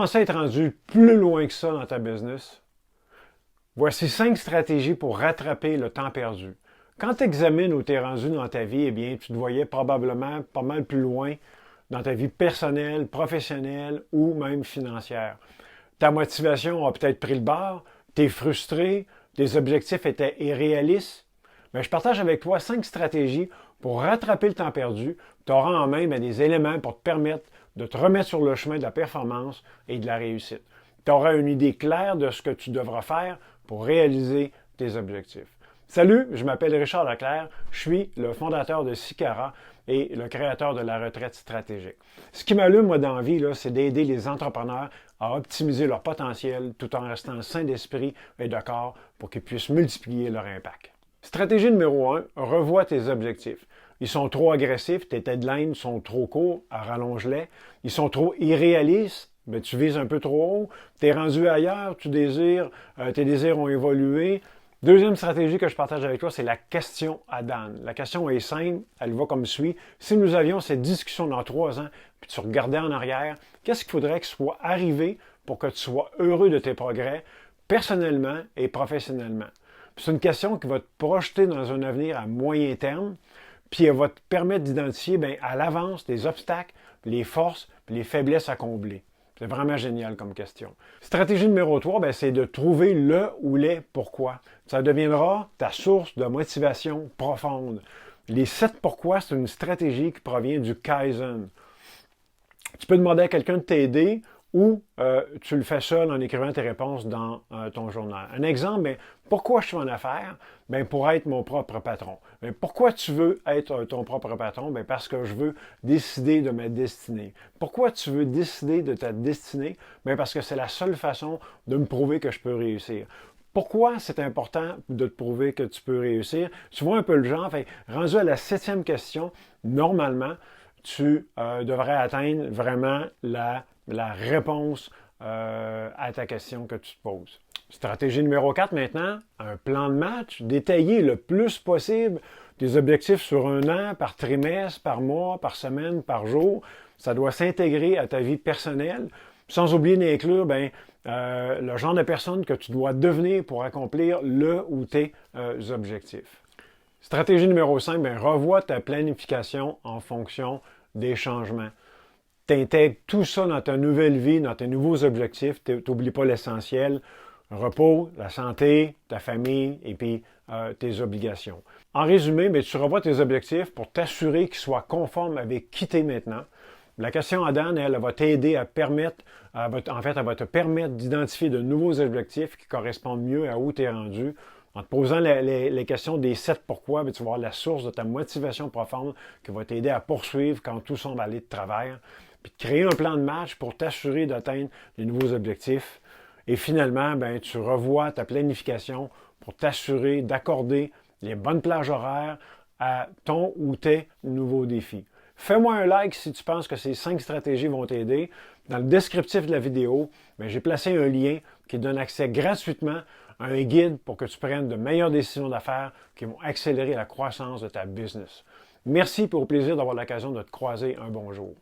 Pensez être rendu plus loin que ça dans ta business? Voici 5 stratégies pour rattraper le temps perdu. Quand tu examines où tu es rendu dans ta vie, eh bien, tu te voyais probablement pas mal plus loin dans ta vie personnelle, professionnelle ou même financière. Ta motivation a peut-être pris le bord, tu es frustré, tes objectifs étaient irréalistes. Mais je partage avec toi 5 stratégies pour rattraper le temps perdu. Tu auras en main des éléments pour te permettre de te remettre sur le chemin de la performance et de la réussite. Tu auras une idée claire de ce que tu devras faire pour réaliser tes objectifs. Salut, je m'appelle Richard Leclerc, je suis le fondateur de Sicara et le créateur de la retraite stratégique. Ce qui m'allume, moi, dans la vie, c'est d'aider les entrepreneurs à optimiser leur potentiel tout en restant sains d'esprit et de corps pour qu'ils puissent multiplier leur impact. Stratégie numéro 1, revois tes objectifs. Ils sont trop agressifs, tes deadlines sont trop courts, rallonge-les. Ils sont trop irréalistes, ben, tu vises un peu trop haut. Tu es rendu ailleurs, tes désirs ont évolué. Deuxième stratégie que je partage avec toi, c'est la question à Dan. La question est simple, elle va comme suit. Si nous avions cette discussion dans 3 ans, puis tu regardais en arrière, qu'est-ce qu'il faudrait que soit arrivé pour que tu sois heureux de tes progrès, personnellement et professionnellement? C'est une question qui va te projeter dans un avenir à moyen terme, puis elle va te permettre d'identifier à l'avance les obstacles, les forces, puis les faiblesses à combler. C'est vraiment génial comme question. Stratégie numéro 3, c'est de trouver le ou les pourquoi. Ça deviendra ta source de motivation profonde. Les 7 pourquoi, c'est une stratégie qui provient du Kaizen. Tu peux demander à quelqu'un de t'aider ou tu le fais seul en écrivant tes réponses dans ton journal. Un exemple, pourquoi je suis en affaires? Pour être mon propre patron. Pourquoi tu veux être ton propre patron? Parce que je veux décider de ma destinée. Pourquoi tu veux décider de ta destinée? Parce que c'est la seule façon de me prouver que je peux réussir. Pourquoi c'est important de te prouver que tu peux réussir? Tu vois un peu le genre. Rendu à la 7e question, normalement, tu devrais atteindre vraiment la réponse à ta question que tu te poses. Stratégie numéro 4 maintenant, un plan de match, détailler le plus possible tes objectifs sur un an, par trimestre, par mois, par semaine, par jour. Ça doit s'intégrer à ta vie personnelle, sans oublier d'inclure le genre de personne que tu dois devenir pour accomplir le ou tes objectifs. Stratégie numéro 5, revois ta planification en fonction des changements. T'intègres tout ça dans ta nouvelle vie, dans tes nouveaux objectifs. T'oublies pas l'essentiel. Repos, la santé, ta famille et puis tes obligations. En résumé, tu revois tes objectifs pour t'assurer qu'ils soient conformes avec qui t'es maintenant. La question à Dan, elle va t'aider à elle va te permettre d'identifier de nouveaux objectifs qui correspondent mieux à où tu es rendu. En te posant les questions des 7 pourquoi, tu vas voir la source de ta motivation profonde qui va t'aider à poursuivre quand tout semble aller de travers. Puis de créer un plan de match pour t'assurer d'atteindre les nouveaux objectifs. Et finalement, tu revois ta planification pour t'assurer d'accorder les bonnes plages horaires à ton ou tes nouveaux défis. Fais-moi un like si tu penses que ces 5 stratégies vont t'aider. Dans le descriptif de la vidéo, j'ai placé un lien qui donne accès gratuitement à un guide pour que tu prennes de meilleures décisions d'affaires qui vont accélérer la croissance de ta business. Merci pour le plaisir d'avoir l'occasion de te croiser un bon jour.